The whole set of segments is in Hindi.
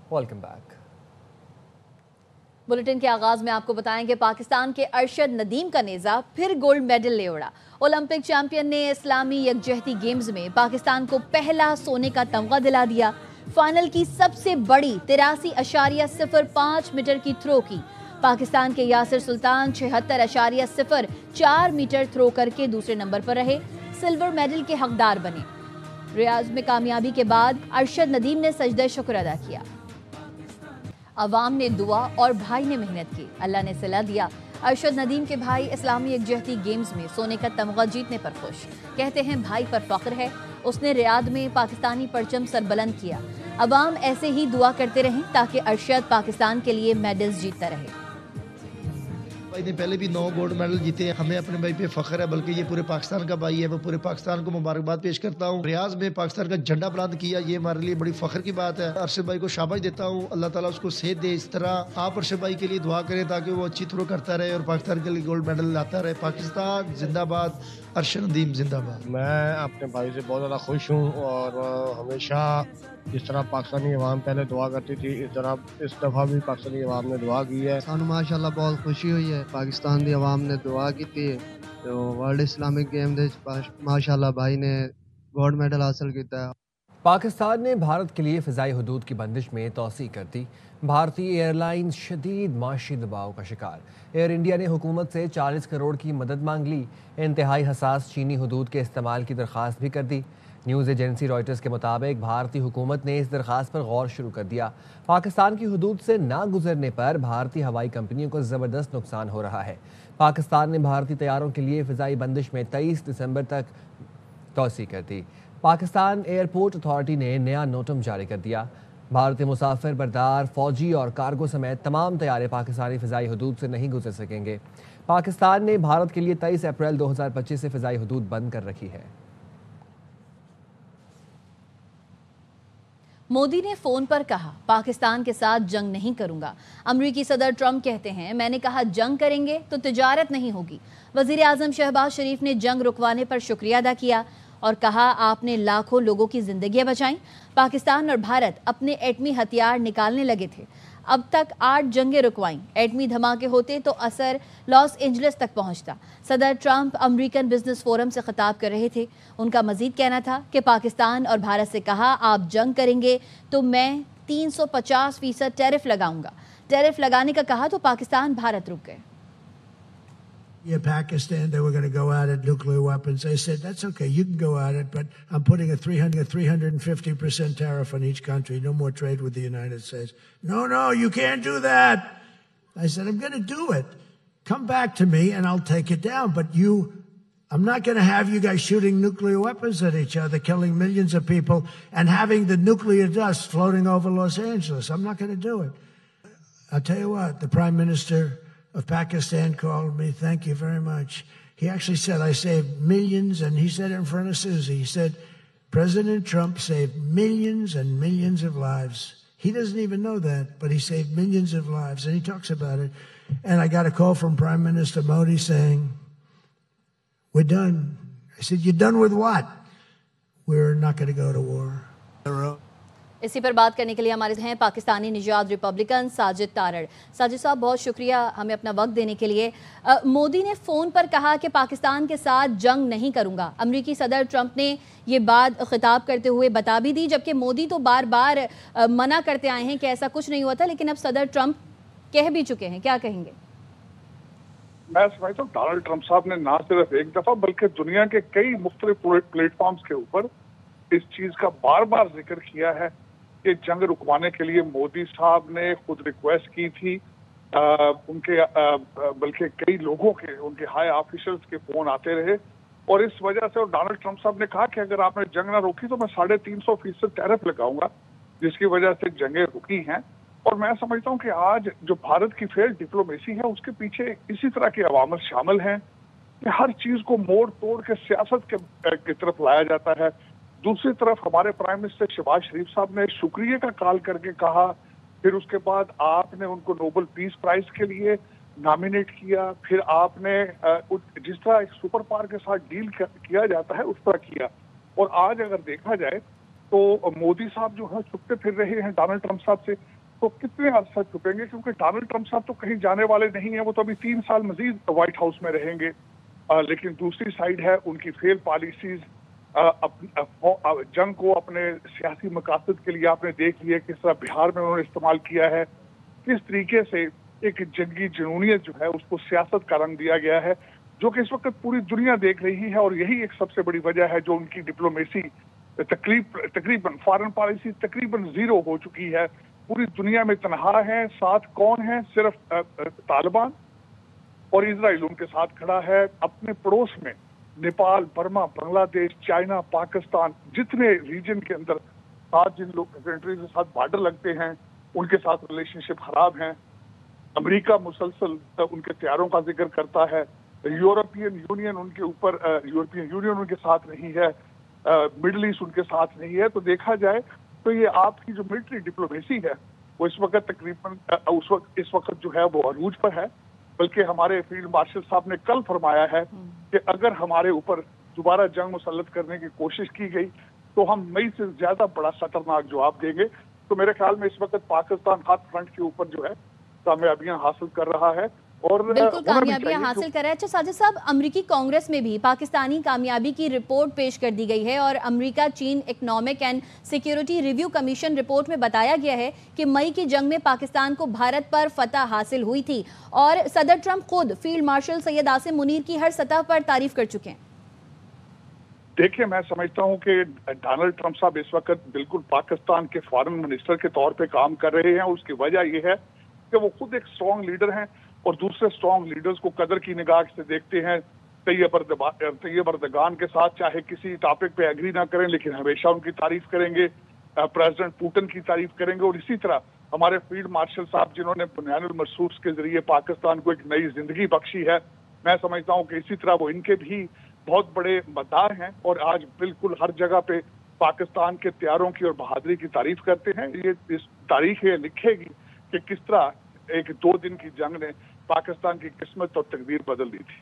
Welcome back. बुलेटिन के आगाज में आपको बताएंगे पाकिस्तान के अरशद नदीम का नेजा फिर गोल्ड मेडल ले उड़ा। ओलंपिक चैंपियन ने इस्लामी यकजहती गेम्स में पाकिस्तान को पहला सोने का तमगा दिला दिया। फाइनल की सबसे बड़ी 83.05 मीटर की थ्रो की। पाकिस्तान के यासिर सुल्तान 76.04 मीटर थ्रो करके दूसरे नंबर पर रहे, सिल्वर मेडल के हकदार बने। रियाज में कामयाबी के बाद अरशद नदीम ने सजदे शुक्र अदा किया। अवाम ने दुआ और भाई ने मेहनत की, अल्लाह ने सिला दिया। अरशद नदीम के भाई इस्लामी यकजहती गेम्स में सोने का तमगा जीतने पर खुश। कहते हैं भाई पर फख्र है, उसने रियाद में पाकिस्तानी परचम सरबुलंद किया। अवाम ऐसे ही दुआ करते रहें ताकि अरशद पाकिस्तान के लिए मेडल्स जीतता रहे। भाई ने पहले भी 9 गोल्ड मेडल जीते हैं, हमें अपने भाई पे फख्र है, बल्कि ये पूरे पाकिस्तान का भाई है। मैं पूरे पाकिस्तान को मुबारकबाद पेश करता हूँ। रियाज में पाकिस्तान का झंडा बुलंद किया, ये हमारे लिए बड़ी फख्र की बात है। अरशद भाई को शाबाश देता हूँ, अल्लाह ताला उसको सेहत दे। इस तरह आप अरशद भाई के लिए दुआ करें ताकि वो अच्छी थ्रो करता रहे और पाकिस्तान के लिए गोल्ड मेडल लाता रहे। पाकिस्तान जिंदाबाद, अरशद नदीम जिंदाबाद। मैं अपने भाई से बहुत ज़्यादा खुश हूँ और हमेशा जिस तरह पाकिस्तानी अवाम पहले दुआ करती थी, इस दफ़ा भी पाकिस्तानी अवाम ने दुआ की है। सानू माशाल्लाह बहुत खुशी हुई है, पाकिस्तान की अवाम ने दुआ की थी तो वर्ल्ड इस्लामिक गेम दे माशाल्लाह भाई ने गोल्ड मेडल हासिल किया है। पाकिस्तान ने भारत के लिए फ़िज़ाई हदूद की बंदिश में तोसी कर दी। भारतीय एयरलाइंस शदीद माशी दबाव का शिकार। एयर इंडिया ने हुकूमत से 40 करोड़ की मदद मांग ली। इंतहाई हसास चीनी हदूद के इस्तेमाल की दरख्वास्त भी कर दी। न्यूज़ एजेंसी रॉयटर्स के मुताबिक भारतीय हुकूमत ने इस दरख्वास्त पर गौर शुरू कर दिया। पाकिस्तान की हदूद से ना गुजरने पर भारतीय हवाई कंपनियों को ज़बरदस्त नुकसान हो रहा है। पाकिस्तान ने भारतीय तैयारों के लिए फ़िज़ाई बंदिश में 23 दिसंबर तक तोसी कर दी। पाकिस्तान एयरपोर्ट अथॉरिटी ने नया नोटम जारी कर दिया। भारतीय मुसाफिर बरदार, फौजी और कार्गो समेत तमाम तैयारे पाकिस्तानी फ़िज़ाई हदूद से नहीं गुजर सकेंगे। पाकिस्तान ने भारत के लिए 23 अप्रैल 2025 से फ़िज़ाई हदूद बंद कर रखी है। मोदी ने फोन पर कहा पाकिस्तान के साथ जंग नहीं करूंगा। अमरीकी सदर ट्रंप कहते हैं मैंने कहा जंग करेंगे तो तिजारत नहीं होगी। वजीर आजम शहबाज शरीफ ने जंग रुकवाने पर शुक्रिया अदा किया और कहा आपने लाखों लोगों की जिंदगियां बचाई। पाकिस्तान और भारत अपने एटमी हथियार निकालने लगे थे। अब तक 8 जंगें रुकवाईं। एटमी धमाके होते तो असर लॉस एंजलिस तक पहुंचता। सदर ट्रंप अमेरिकन बिजनेस फोरम से खिताब कर रहे थे। उनका मजीद कहना था कि पाकिस्तान और भारत से कहा आप जंग करेंगे तो मैं 350% टैरिफ लगाऊंगा। टैरिफ लगाने का कहा तो पाकिस्तान भारत रुक गए। Yeah, Pakistan, they were going to go at it, nuclear weapons. I said, that's okay, you can go at it, but I'm putting a 350% tariff on each country. No more trade with the United States. No, you can't do that. I said, I'm going to do it. Come back to me and I'll take it down. But I'm not going to have you guys shooting nuclear weapons at each other, killing millions of people, and having the nuclear dust floating over Los Angeles. I'm not going to do it. I'll tell you what, the Prime Minister of Pakistan called me. Thank you very much. He actually said I saved millions, and he said it in front of Susie. He said President Trump saved millions and millions of lives. He doesn't even know that, but he saved millions of lives, and he talks about it. And I got a call from Prime Minister Modi saying, we're done. I said, you're done with what? We're not going to go to war. इसी पर बात करने के लिए हमारे हैं पाकिस्तानी निजात रिपब्लिकन साजिद तारड़। साजिद साहब बहुत शुक्रिया हमें अपना वक्त देने के लिए। मोदी ने फ़ोन पर कहा कि पाकिस्तान के साथ जंग नहीं करूंगा। अमेरिकी सदर ट्रंप ने ये बात खिताब करते हुए बता भी दी, जबकि मोदी तो बार बार मना करते आए हैं कि ऐसा कुछ नहीं हुआ था, लेकिन अब सदर ट्रंप कह भी चुके हैं। क्या कहेंगे? मैं समझता हूँ डोनाल्ड ट्रंप साहब ने ना सिर्फ एक दफा बल्कि दुनिया के कई मुख्तलिफ प्लेटफॉर्म्स के ऊपर इस चीज का बार बार जिक्र किया है कि जंग रुकवाने के लिए मोदी साहब ने खुद रिक्वेस्ट की थी। उनके बल्कि कई लोगों के, उनके हाई ऑफिशियल्स के फोन आते रहे और इस वजह से डोनाल्ड ट्रंप साहब ने कहा कि अगर आपने जंग ना रोकी तो मैं 350% टैरिफ लगाऊंगा, जिसकी वजह से जंगें रुकी हैं। और मैं समझता हूँ कि आज जो भारत की फेल्ड डिप्लोमेसी है उसके पीछे इसी तरह के अवामल शामिल हैं कि हर चीज को मोड़ तोड़ के सियासत की तरफ लाया जाता है। दूसरी तरफ हमारे प्राइम मिनिस्टर शहबाज शरीफ साहब ने शुक्रिया का कॉल करके कहा, फिर उसके बाद आपने उनको नोबेल पीस प्राइज के लिए नॉमिनेट किया, फिर आपने जिस तरह एक सुपर पावर के साथ डील किया जाता है उस तरह किया। और आज अगर देखा जाए तो मोदी साहब जो है छुपते फिर रहे हैं डोनाल्ड ट्रंप साहब से, तो कितने अर्सा छुपेंगे? क्योंकि डोनाल्ड ट्रंप साहब तो कहीं जाने वाले नहीं है, वो तो अभी 3 साल मजीद व्हाइट हाउस में रहेंगे। लेकिन दूसरी साइड है उनकी फेल पॉलिसीज, जंग को अपने सियासी मकासद के लिए आपने देख लिया किस तरह बिहार में उन्होंने इस्तेमाल किया है, किस तरीके से एक जंगी जुनूनियत जो है उसको सियासत का रंग दिया गया है, जो कि इस वक्त पूरी दुनिया देख रही है। और यही एक सबसे बड़ी वजह है जो उनकी डिप्लोमेसी तकरीबन फॉरेन पॉलिसी तकरीबन जीरो हो चुकी है। पूरी दुनिया में तनहा है, साथ कौन है? सिर्फ तालिबान और इजराइल उनके साथ खड़ा है। अपने पड़ोस में नेपाल, बर्मा, बांग्लादेश, चाइना, पाकिस्तान, जितने रीजन के अंदर साथ जिन लोग कंट्रीज के साथ बॉर्डर लगते हैं उनके साथ रिलेशनशिप खराब हैं। अमेरिका मुसलसल उनके तैयारों का जिक्र करता है। यूरोपियन यूनियन उनके साथ नहीं है। मिडल ईस्ट उनके साथ नहीं है। तो देखा जाए तो ये आपकी जो मिलिट्री डिप्लोमेसी है वो इस वक्त तकरीबन इस वक्त जो है वो अरूज पर है। बल्कि हमारे फील्ड मार्शल साहब ने कल फरमाया है कि अगर हमारे ऊपर दोबारा जंग मुसल्लत करने की कोशिश की गई तो हम मई से ज्यादा बड़ा खतरनाक जवाब देंगे। तो मेरे ख्याल में इस वक्त पाकिस्तान हर फ्रंट के ऊपर जो है कामयाबियां हासिल कर रहा है और बिल्कुल कामयाबियां हासिल कर रहा है। अच्छा साजिद साहब, अमेरिकी कांग्रेस में भी पाकिस्तानी कामयाबी की रिपोर्ट पेश कर दी गई है और अमेरिका चीन economic and security review commission report में बताया गया है कि मई की जंग में पाकिस्तान को भारत पर फतह हासिल हुई थी और सदर ट्रंप खुद फील्ड मार्शल सैयद आसिम मुनीर की हर सतह पर तारीफ कर चुके हैं। देखिए, मैं समझता हूं कि डोनाल्ड ट्रंप साहब इस वक्त बिल्कुल पाकिस्तान के फॉरेन मिनिस्टर के तौर पे काम कर रहे हैं। उसकी वजह यह है कि वो खुद एक स्ट्रॉन्ग लीडर हैं और दूसरे स्ट्रॉन्ग लीडर्स को कदर की निगाह से देखते हैं। तैयब अर्दगान के साथ चाहे किसी टॉपिक पे एग्री ना करें लेकिन हमेशा उनकी तारीफ करेंगे। प्रेसिडेंट पुतिन की तारीफ करेंगे। और इसी तरह हमारे फील्ड मार्शल साहब जिन्होंने बुनियानुल मरसूस के जरिए पाकिस्तान को एक नई जिंदगी बख्शी है, मैं समझता हूँ कि इसी तरह वो इनके भी बहुत बड़े मद्दार हैं और आज बिल्कुल हर जगह पे पाकिस्तान के तैयारों की और बहादुरी की तारीफ करते हैं। ये इस तारीख ये लिखेगी कि किस तरह एक 2 दिन की जंग ने पाकिस्तान की किस्मत और तकदीर बदल दी थी।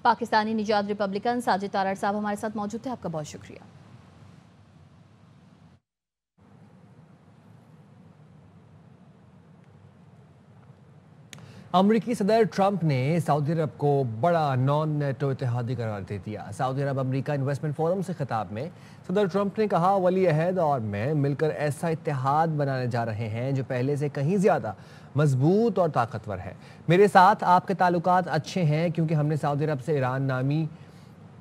पाकिस्तानी निजात रिपब्लिकन साजिद तारड़ साहब हमारे साथ मौजूद थे, आपका बहुत शुक्रिया। अमरीकी सदर ट्रंप ने सऊदी अरब को बड़ा नॉन नेटो इत्तेहादी करार दे दिया। सऊदी अरब अमरीका इन्वेस्टमेंट फोरम से खिताब में सदर ट्रंप ने कहा, वली अहद और मैं मिलकर ऐसा इत्तेहाद बनाने जा रहे हैं जो पहले से कहीं ज़्यादा मजबूत और ताकतवर है। मेरे साथ आपके ताल्लुकात अच्छे हैं क्योंकि हमने सऊदी अरब से ईरान नामी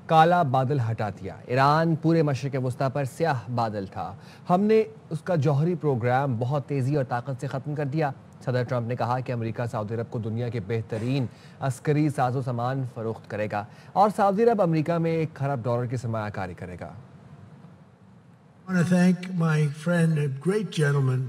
काला बादल हटा दिया। ईरान पूरे मशरिक़ वस्ता पर स्याह बादल था, हमने उसका जौहरी प्रोग्राम बहुत तेज़ी और ताकत से ख़त्म कर दिया। सदर ट्रंप ने कहा कि अमेरिका सऊदी अरब को दुनिया के बेहतरीन अस्करी साजो सामान फरोख्त करेगा और सऊदी अरब अमेरिका में $1 खरब की सरमायाकारी करेगा। I want to thank my friend, a great gentleman,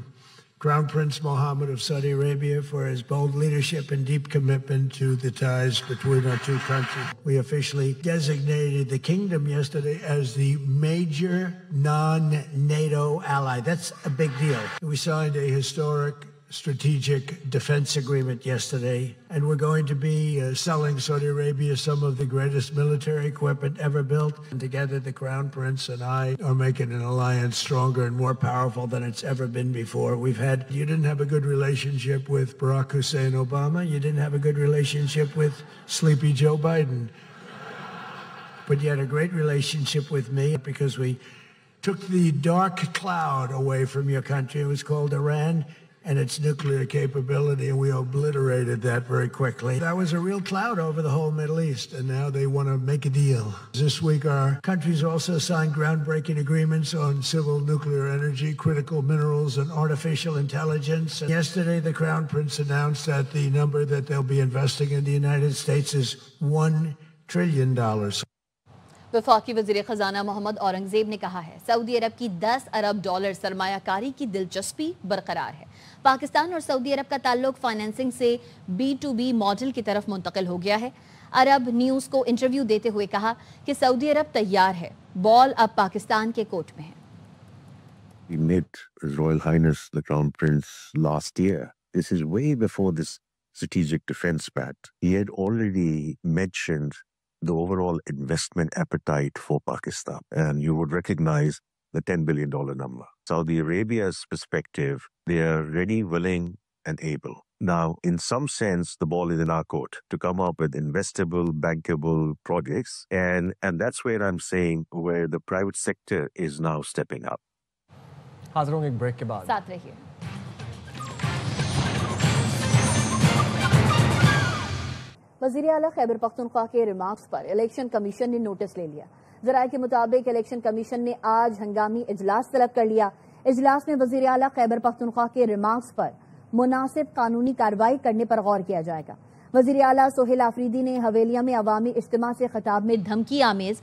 Crown Prince Mohammed of Saudi Arabia, for his bold leadership and deep commitment to the ties between our two countries. We officially designated the kingdom yesterday as the major non-NATO ally. That's a big deal. We signed a historic strategic defense agreement yesterday, and we're going to be selling Saudi Arabia some of the greatest military equipment ever built. And together, the Crown Prince and I are making an alliance stronger and more powerful than it's ever been before. You didn't have a good relationship with Barack Hussein Obama. You didn't have a good relationship with Sleepy Joe Biden. But you had a great relationship with me because we took the dark cloud away from your country. It was called Iran and its nuclear capability, and we obliterated that very quickly. That was a real cloud over the whole Middle East, and now they want to make a deal. This week, our countries also signed groundbreaking agreements on civil nuclear energy, critical minerals, and artificial intelligence. And yesterday, the Crown Prince announced that the number that they'll be investing in the United States is $1 trillion. वफाकी वज़ीर ख़जाना मोहम्मद औरंगज़ेब ने कहा है, सऊदी अरब की $10 अरब सरमायाकारी की दिलचस्पी बरकरार है। पाकिस्तान और सऊदी अरब का ताल्लुक फाइनेंसिंग से B2B मॉडल की तरफ मुंतकिल हो गया है। अरब न्यूज़ को इंटरव्यू देते हुए कहा कि सऊदी अरब तैयार है, बॉल अब पाकिस्तान के कोर्ट में है। We met His Royal Highness the Crown Prince last year. This is way before this strategic defense pact. He had already mentioned the overall investment appetite for Pakistan. And you would recognize the $10 billion number. Saudi Arabia's perspective, they are ready, willing, and able. Now, in some sense, the ball is in our court to come up with investable, bankable projects. And that's where I'm saying where the private sector is now stepping up. हाजिर होंगे एक ब्रेक के बाद। साथ रहिए। वज़ीर आला खैबर पख्तूनख्वा के रिमार्क्स पर इलेक्शन कमीशन ने नोटिस ले लिया। ज़राए के मुताबिक इलेक्शन कमीशन ने आज हंगामी इजलास तलब कर लिया। इजलास में वज़ीर आला खैबर पख्तूनख्वा के रिमार्क्स पर मुनासिब कानूनी कार्रवाई करने पर गौर किया जाएगा। वज़ीर आला सोहेल आफरीदी ने हवेलिया में अवामी इज्तिमा से खिताब में धमकी आमेज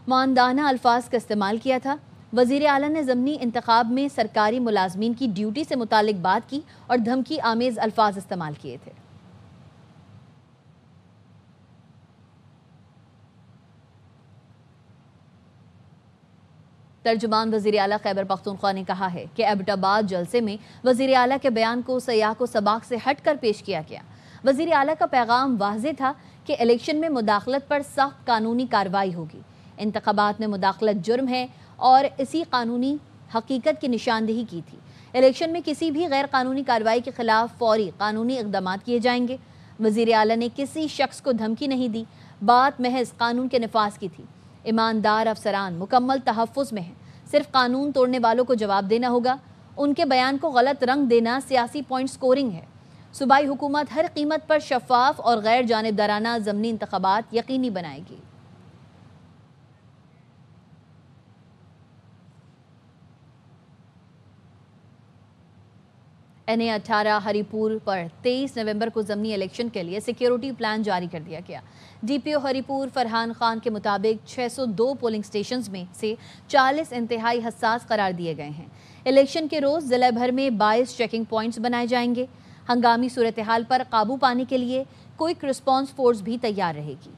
मानदाना अल्फाज का इस्तेमाल किया था। वज़ीर आला ने ज़मनी इंतखाब में सरकारी मुलाजमीन की ड्यूटी से मुतालिक बात की और धमकी आमेज अल्फाज इस्तेमाल किए थे। तर्जुमान वज़ीर आला खैबर पख्तूनख्वा ने कहा है कि एबटाबाद जलसे में वज़ीर आला के बयान को सयाह को सबाक से हटकर पेश किया गया। वज़ीर आला का पैगाम वाज़ेह था कि इलेक्शन में मुदाखलत पर सख्त कानूनी कार्रवाई होगी। इंतखाबात में मुदाखलत जुर्म है और इसी कानूनी हकीकत की निशानदेही की थी। इलेक्शन में किसी भी गैर कानूनी कार्रवाई के खिलाफ फौरी कानूनी इक़दामात किए जाएंगे। वज़ीर आला ने किसी शख्स को धमकी नहीं दी, बात महज कानून के नफाज की थी। ईमानदार अफसरान मुकम्मल तहफ़्फ़ुज़ में हैं, सिर्फ कानून तोड़ने वालों को जवाब देना होगा। उनके बयान को गलत रंग देना सियासी पॉइंट स्कोरिंग है। सूबाई हुकूमत हर कीमत पर शफाफ और गैर जानिबदाराना ज़मनी इंतखाबात यकीनी बनाएगी। NA-18 हरिपुर पर 23 नवंबर को ज़मनी इलेक्शन के लिए सिक्योरिटी प्लान जारी कर दिया गया। DPO हरिपुर फरहान खान के मुताबिक 602 पोलिंग स्टेशंस में से 40 इंतहाई हसास करार दिए गए हैं। इलेक्शन के रोज़ ज़िला भर में 22 चेकिंग पॉइंट्स बनाए जाएंगे। हंगामी सूरत हाल पर काबू पाने के लिए क्विक रिस्पॉन्स फोर्स भी तैयार रहेगी।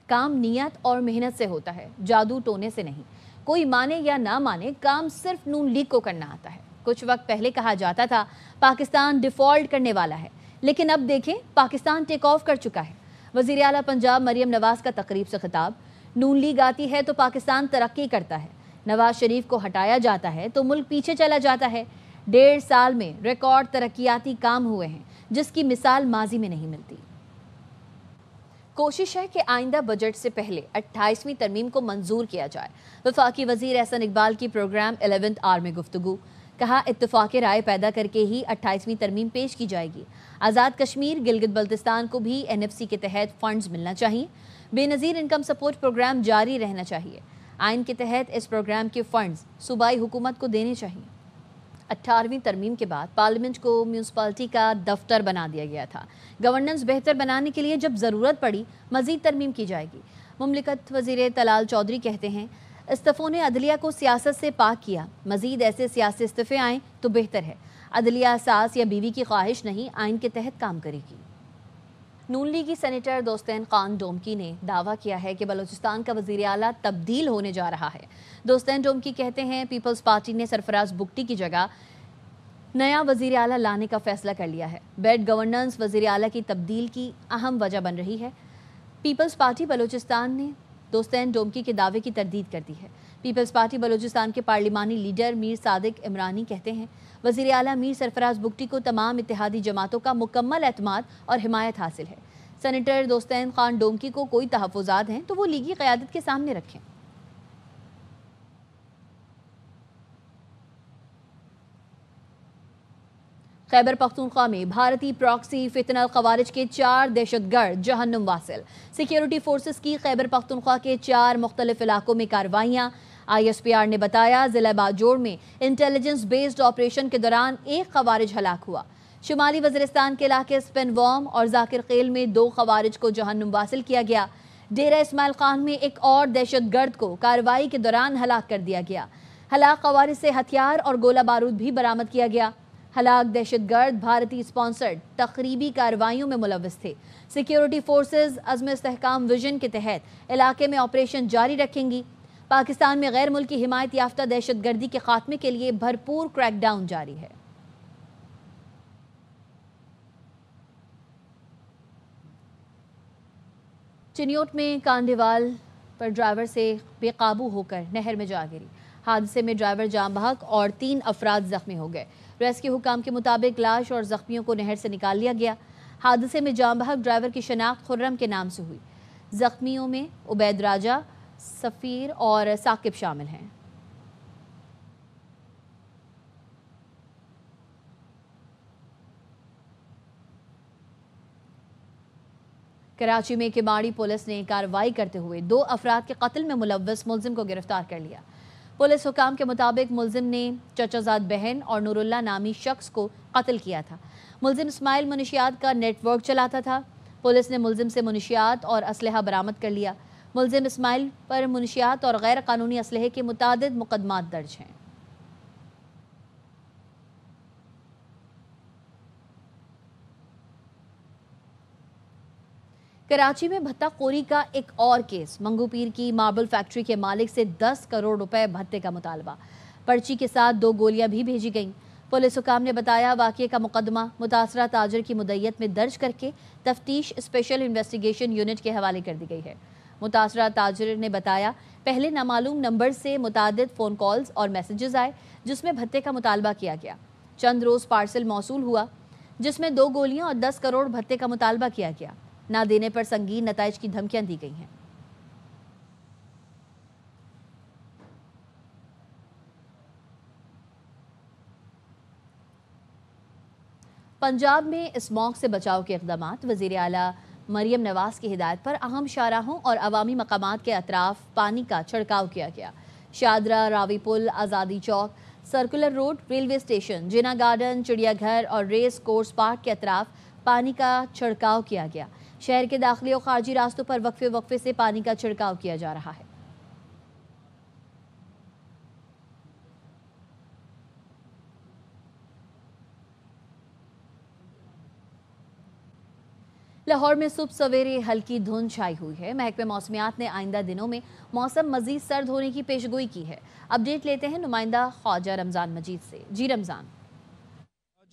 काम नियत और मेहनत से होता है, जादू टोने से नहीं। कोई माने या ना माने, काम सिर्फ नून लीग को करना आता है। कुछ वक्त पहले कहा जाता था पाकिस्तान डिफॉल्ट करने वाला है, लेकिन अब देखें पाकिस्तान टेक ऑफ कर चुका है। वज़ीर आला पंजाब मरियम नवाज का तकरीब से खिताब। नून लीग आती है तो पाकिस्तान तरक्की करता है, नवाज शरीफ को हटाया जाता है तो मुल्क पीछे चला जाता है। 1.5 साल में रिकॉर्ड तरक्याती काम हुए हैं, जिसकी मिसाल माजी में नहीं मिलती। कोशिश है कि आइंदा बजट से पहले 28वीं तरमीम को मंजूर किया जाए। वफाकी वजीर एहसन इकबाल की प्रोग्राम 11th आवर में गुफ्तगू। कहा इत्तेफाक राय पैदा करके ही 28वीं तरमीम पेश की जाएगी। आज़ाद कश्मीर गिलगित बल्तिस्तान को भी NFC के तहत फंड्स मिलना चाहिए। बेनज़ीर इनकम सपोर्ट प्रोग्राम जारी रहना चाहिए। आइन के तहत इस प्रोग्राम के फंड्स सूबाई हुकूमत को देने चाहिए। 18वीं तरमीम के बाद पार्लियामेंट को म्यूनसिपालिटी का दफ्तर बना दिया गया था। गवर्नेंस बेहतर बनाने के लिए जब ज़रूरत पड़ी मज़ीद तरमीम की जाएगी। मुमलिकत वज़ीर तलाल चौधरी कहते हैं इस्तीफ़ों ने अदलिया को सियासत से पाक किया। मज़ीद ऐसे सियासी इस्तीफ़े आएँ तो बेहतर है। अदलिया सास या बीवी की ख्वाहिश नहीं, आइन के तहत काम करेगी। नून लीगी सेनेटर दोस्तैन खान डोमकी ने दावा किया है कि बलूचिस्तान का वज़ीर आला तब्दील होने जा रहा है। दोस्तैन डोमकी कहते हैं पीपल्स पार्टी ने सरफराज बुगटी की जगह नया वज़ीर आला लाने का फैसला कर लिया है। बेड गवर्नेंस वज़ीर आला की तब्दील की अहम वजह बन रही है। पीपल्स पार्टी बलूचिस्तान ने दोस्तैन डोमकी के दावे की तरदीद कर दी है। पीपल्स पार्टी बलूचिस्तान के पार्लिमानी लीडर मीर सादिक इमरानी कहते हैं वज़ीर आला मीर सरफराज बुगटी को तमाम इत्तेहादी जमातों का मुकम्मल एतमाद और हिमायत हासिल है। सेनेटर दोस्तैन खान डोमकी को कोई तहफ़्फ़ुज़ात हैं तो वो लीगी क़यादत के सामने रखें। खैबर पख्तूनख्वा में भारतीय प्रॉक्सी फितनल खवारिज के 4 दहशतगर्द जहन्नुम वासिल। सिक्योरिटी फोर्सेस की खैबर पख्तूनख्वा के 4 मुख्तलिफ इलाकों में कार्रवाइयाँ। ISPR ने बताया जिला बाजोड़ में इंटेलिजेंस बेस्ड ऑपरेशन के दौरान 1 खवारिज हलाक हुआ। शुमाली वज़ीरिस्तान के इलाके स्पेनवॉम और जाकिर खेल में 2 खवारिज को जहन्नुम वासिल किया गया। डेरा इस्माइल खान में एक और दहशतगर्द को कार्रवाई के दौरान हलाक कर दिया गया। हलाक खवारिज से हथियार और गोला बारूद भी बरामद किया गया। हलाक दहशतगर्द भारतीय स्पॉन्सर्ड तकरीबी कार्रवाइयों में मुलव्वस थे। सिक्योरिटी फोर्सेज अज़्म इस्तेहकाम विजन के तहत इलाके में ऑपरेशन जारी रखेंगी। पाकिस्तान में गैर मुल्की हिमायत याफ्ता दहशतगर्दी के खात्मे के लिए भरपूर क्रैकडाउन जारी है। चिन्योट में कांडीवाल पर ड्राइवर से बेकाबू होकर नहर में जा गिरी। हादसे में ड्राइवर जाम बहक और 3 अफराद जख्मी हो गए। रेस्क्यू हुकाम के मुताबिक लाश और जख्मियों को नहर से निकाल लिया गया। हादसे में जाम बहक ड्राइवर की शनाख्त खुर्रम के नाम से हुई। जख्मियों में उबैद राजा, सफ़ीर और साकिब शामिल हैं। कराची में किमाड़ी पुलिस ने कार्रवाई करते हुए 2 अफराद के कत्ल में मुलव्वस मुलजिम को गिरफ्तार कर लिया। पुलिस हुकाम के मुताबिक मुलजिम ने चचाजाद बहन और नूरुल्लाह नामी शख्स को कत्ल किया था। मुलजिम इस्माइल मुनशियात का नेटवर्क चलाता था। पुलिस ने मुलजिम से मुनशियात और असलहा बरामद कर लिया। मुलजिम इस्माइल पर मुनशियात और गैर कानूनी असलहे के मुतादिद मुकदमात दर्ज हैं। कराची में भत्ताखोरी का एक और केस। मंगू पीर की मार्बल फैक्ट्री के मालिक से 10 करोड़ रुपए भत्ते का मुतालबा। पर्ची के साथ 2 गोलियां भी भेजी गईं। पुलिस हुकाम ने बताया वाक़ये का मुकदमा मुतासरा ताजिर की मुद्दत में दर्ज करके तफ्तीश स्पेशल इन्वेस्टिगेशन यूनिट के हवाले कर दी गई है। मुतासरा ताजिर ने बताया पहले नामालूम नंबर से मुतादिद फ़ोन कॉल्स और मैसेजेस आए जिसमें भत्ते का मुतालबा किया गया। चंद रोज़ पार्सल मौसूल हुआ जिसमें 2 गोलियां और 10 करोड़ भत्ते का मुतालबा किया गया। ना देने पर संगीन नताइज की धमकियां दी गई हैं। पंजाब में स्मॉग से बचाव के इक़दामात। वज़ीर आला मरियम नवाज की हिदायत पर अहम शाहराहों और अवामी मकामात के अतराफ पानी का छिड़काव किया गया। शादरा, रावी पुल, आज़ादी चौक, सर्कुलर रोड, रेलवे स्टेशन, जिना गार्डन, चिड़ियाघर और रेस कोर्स पार्क के अतराफ पानी का छिड़काव किया गया। शहर के दाखिली और खारजी रास्तों पर वक्फे वक्फे से पानी का छिड़काव किया जा रहा है। लाहौर में सुबह सवेरे हल्की धुंध छाई हुई है। महकमे मौसमियात ने आइंदा दिनों में मौसम मजीद सर्द होने की पेशगोई की है। अपडेट लेते हैं नुमाइंदा ख्वाजा रमजान मजीद से। जी रमजान।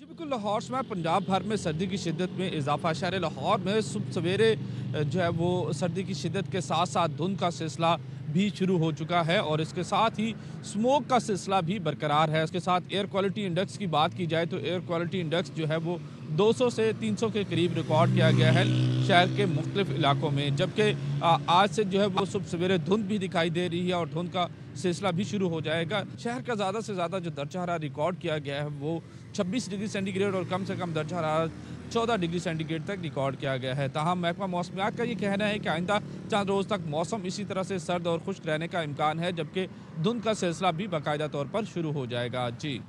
जी बिल्कुल, लाहौर में पंजाब भर में सर्दी की शिद्दत में इजाफा। शहर लाहौर में सुबह सवेरे जो है वो सर्दी की शिद्दत के साथ साथ धुंध का सिलसिला भी शुरू हो चुका है और इसके साथ ही स्मोक का सिलसिला भी बरकरार है। इसके साथ एयर क्वालिटी इंडेक्स की बात की जाए तो एयर क्वालिटी इंडेक्स जो है वो 200 से 300 के करीब रिकॉर्ड किया गया है शहर के मुख्तलिफ इलाकों में। जबकि आज से जो है वो सुबह सवेरे धुंध भी दिखाई दे रही है और धुंध का सिलसिला भी शुरू हो जाएगा। शहर का ज़्यादा से ज़्यादा जो दर्जा हरारत रिकॉर्ड किया गया है वो 26 डिग्री सेंटीग्रेड और कम से कम दर्जा हरारत 14 डिग्री सेंटीग्रेड तक रिकॉर्ड किया गया है। ताहम महकमा मौसमियात का ये कहना है कि आइंदा चंद रोज़ तक मौसम इसी तरह से सर्द और खुश्क रहने का इम्कान है, जबकि धुंध का सिलसिला भी बाकायदा तौर पर शुरू हो जाएगा। जी,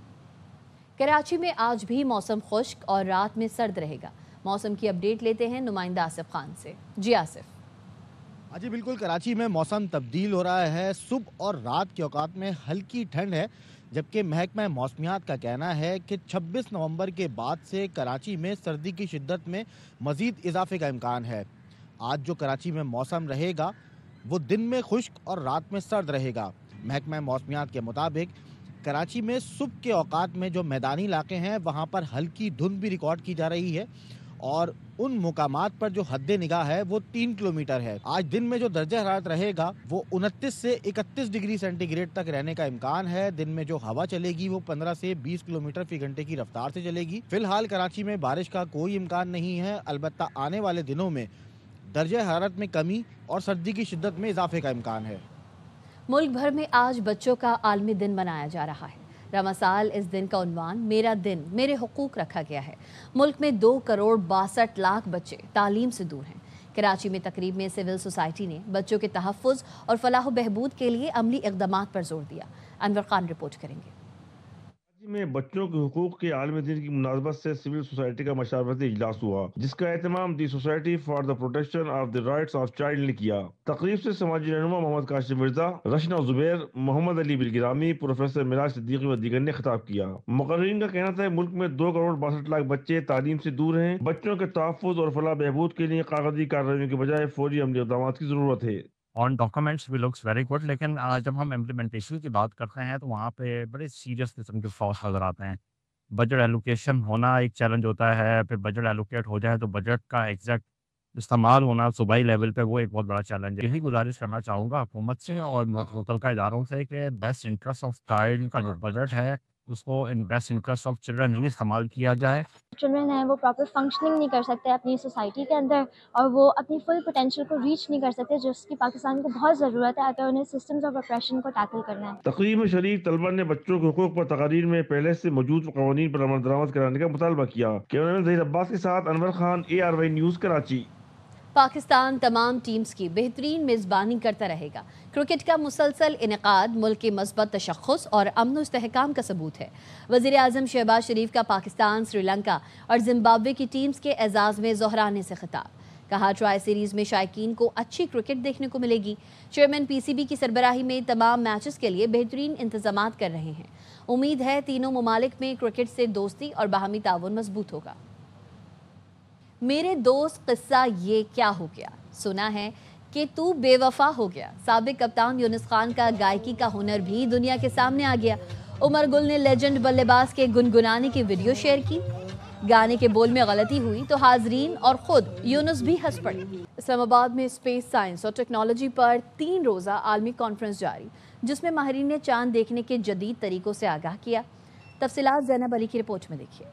कराची में आज भी मौसम खुश्क और रात में सर्द रहेगा। मौसम की अपडेट लेते हैं नुमाइंदा आसिफ खान से। जी आसिफ। हाँ जी बिल्कुल, कराची में मौसम तब्दील हो रहा है। सुबह और रात के औकात में हल्की ठंड है, जबकि महकमा मौसमियात का कहना है कि 26 नवंबर के बाद से कराची में सर्दी की शिद्दत में मज़ीद इजाफे का इम्कान है। आज जो कराची में मौसम रहेगा वो दिन में खुश्क और रात में सर्द रहेगा। महकमा मौसमियात के मुताबिक कराची में सुबह के औकात में जो मैदानी इलाके हैं वहाँ पर हल्की धुंध भी रिकॉर्ड की जा रही है और उन मुकामात पर जो हद निगाह है वो 3 किलोमीटर है। आज दिन में जो दर्जा हरारत रहेगा वो 29 से 31 डिग्री सेंटीग्रेड तक रहने का इम्कान है। दिन में जो हवा चलेगी वो 15 से 20 किलोमीटर फी घंटे की रफ्तार से चलेगी। फिलहाल कराची में बारिश का कोई इम्कान नहीं है, अलबत्ता आने वाले दिनों में दर्जा हरारत में कमी और सर्दी की शिद्दत में इजाफे का इम्कान है। मुल्क भर में आज बच्चों का आलमी दिन मनाया जा रहा है। रमासाल इस दिन का उन्वान मेरा दिन मेरे हुकूक रखा गया है। मुल्क में 2 करोड़ 62 लाख बच्चे तालीम से दूर हैं। कराची में तकरीब में सिविल सोसाइटी ने बच्चों के तहफ़्फ़ुज़ और फलाह बहबूद के लिए अमली इक़दामात पर जोर दिया। अनवर खान रिपोर्ट करेंगे। में बच्चों के हुकूक के आलमी दिन की मुनासबत से सिविल सोसाइटी का मशावरती इजलास हुआ, जिसका एहतमाम the society for the protection of the rights of child ने किया। तकरीब से समाजी रहनुमा मोहम्मद काशिम मिर्जा, रशना जुबैर, मोहम्मद अली बिलगिरामी, प्रोफेसर मिराज सिद्दीकी व दीगर ने खिताब किया। मुकर्रीन का कहना था मुल्क में 2 करोड़ 62 लाख बच्चे तालीम से दूर हैं। बच्चों के तहफ़्फ़ुज़ और फलाह बहबूद के लिए कागजी कार्रवाई के बजाय फौरी अमली इक़दामात की जरूरत है। On documents we looks very good, लेकिन जब हम इम्प्लीमेंटेशन की बात करते हैं तो वहाँ पे बड़े सीरियस किस्म के फॉल्स नज़र आते हैं। बजट एलोकेशन होना एक चैलेंज होता है, फिर बजट एलोकेट हो जाए तो बजट का एग्जैक्ट इस्तेमाल होना सूबाई लेवल पे वो एक बहुत बड़ा चैलेंज है। यही गुज़ारिश करना चाहूँगा हुकूमत से और मुतल्लिका इदारों से कि बेस्ट इंटरेस्ट ऑफ चाइल्ड का जो बजट है, उसको in best interest of children ही इस्तेमाल किया जाए। चिल्ड्रन हैं वो प्रॉपर फंक्शनिंग नहीं कर सकते अपनी सोसाइटी के अंदर और वो अपनी फुल पोटेंशियल को रीच नहीं कर सकते, जिसकी पाकिस्तान को बहुत ज़रूरत है अगर उन्हें सिस्टम्स ऑफ ऑपरेशन को टैकल करना है। तकरीब में शरीक तलबा ने बच्चों के हुकूक पर तकारीर में पहले से मौजूद कवानीन पर अमल दरामद कराने का मुतालबा किया। कैमरामैन ज़हीर अब्बास के साथ अनवर खान, ARY न्यूज़, कराची। पाकिस्तान तमाम टीम्स की बेहतरीन मेज़बानी करता रहेगा। क्रिकेट का मुसलसल इनेकाद मुल्क के मस्बत तशख़्ख़ुस और अमन व इस्तेहकाम का सबूत है। वज़ीर आज़म शहबाज शरीफ का पाकिस्तान, श्रीलंका और जिम्बाब्वे की टीम्स के एजाज़ में ज़ोहराने से खिताब। कहा ट्राई सीरीज़ में शायकीन को अच्छी क्रिकेट देखने को मिलेगी। चेयरमैन PCB की सरबराही में तमाम मैचेस के लिए बेहतरीन इंतजाम कर रहे हैं। उम्मीद है तीनों ममालिक में क्रिकेट से दोस्ती और बाहमी ताउन मजबूत होगा। मेरे दोस्त किस्सा ये क्या हो गया, सुना है कि तू बेवफा हो गया। साबिक कप्तान यूनुस खान का गायकी का हुनर भी दुनिया के सामने आ गया। उमर गुल ने लेजेंड बल्लेबाज के गुनगुनाने की वीडियो शेयर की। गाने के बोल में गलती हुई तो हाजरीन और खुद यूनुस भी हंस पड़े। इस्लामाबाद में स्पेस साइंस और टेक्नोलॉजी पर 3 रोज़ा आलमी कॉन्फ्रेंस जारी, जिसमें माहिरीन ने चांद देखने के जदीद तरीकों से आगाह किया। तफसीलात ज़ैनब अली की रिपोर्ट में देखिए।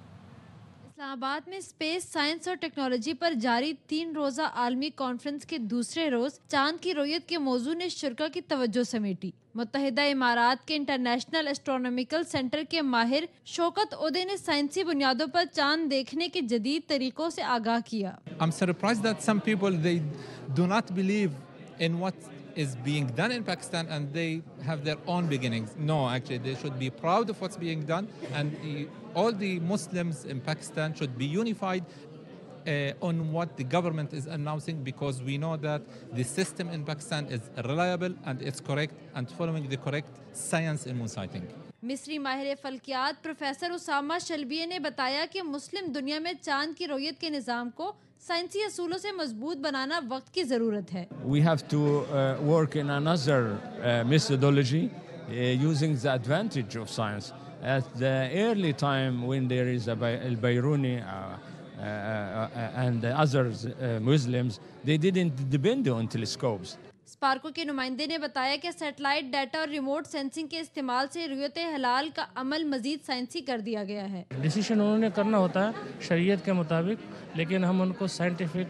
इस्लामाबाद में स्पेस साइंस और टेक्नोलॉजी पर जारी 3 रोज़ा आलमी कॉन्फ्रेंस के दूसरे रोज चांद की रोयत के मौजू ने शुरा की तवज्जो समेटी। मुत्तहिदा इमारात के इंटरनेशनल एस्ट्रोनॉमिकल सेंटर के माहिर शौकत ओदे ने साइंसी बुनियादों पर चांद देखने के जदीद तरीकों से आगाह किया। I'm surprised that some people they do not believe in what is being done in Pakistan and they have their own beginnings. No, actually they should be proud of what's being done, and all the Muslims in Pakistan should be unified on what the government is announcing, because we know that the system in Pakistan is reliable and it's correct and following the correct science in moon sighting. मिस्री माहिर फल्कियात प्रोफेसर उसामा शलबिये ने बताया कि मुस्लिम दुनिया में चांद की रोयत के निज़ाम को साइंसी असूलों से मजबूत बनाना वक्त की ज़रूरत है। We have to work in another methodology using the advantage of science. At the early time when there is al-Bayruni and the others Muslims, they didn't depend on telescopes. Sparco के नुमाइंदे ने बताया कि सैटेलाइट डाटा और रिमोट सेंसिंग के इस्तेमाल से रुयत हलाल का अमल मजीद साइंसी कर दिया गया है। डिसीजन उन्होंने करना होता है शरीयत के मुताबिक, लेकिन हम उनको साइंटिफिक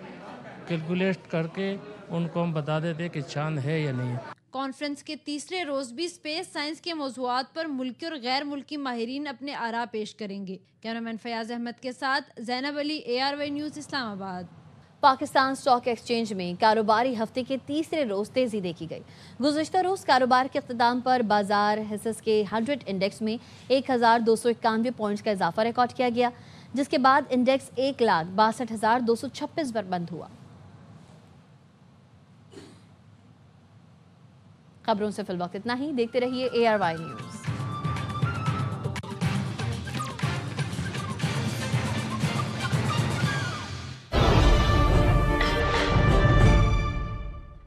कैलकुलेट करके उनको हम बता देते कि चांद है या नहीं। कॉन्फ्रेंस के तीसरे रोज भी स्पेस साइंस के मौज़ूआत पर मुल्की और गैर मुल्की माहिरीन अपने आरा पेश करेंगे। कैमरामैन फयाज अहमद के साथ Zainab Ali, ARY news, Islamabad. Pakistan stock exchange में कारोबारी हफ्ते के तीसरे रोज तेजी देखी गई। गुज़िश्ता रोज कारोबार के अख्ताम पर बाजार हिस्स के 100 इंडेक्स में 1291 पॉइंट्स का इजाफा रिकॉर्ड किया गया, जिसके बाद इंडेक्स 1,62,226 पर बंद हुआ। खबरों से फिलवक्त इतना ही। देखते रहिए ARY न्यूज़।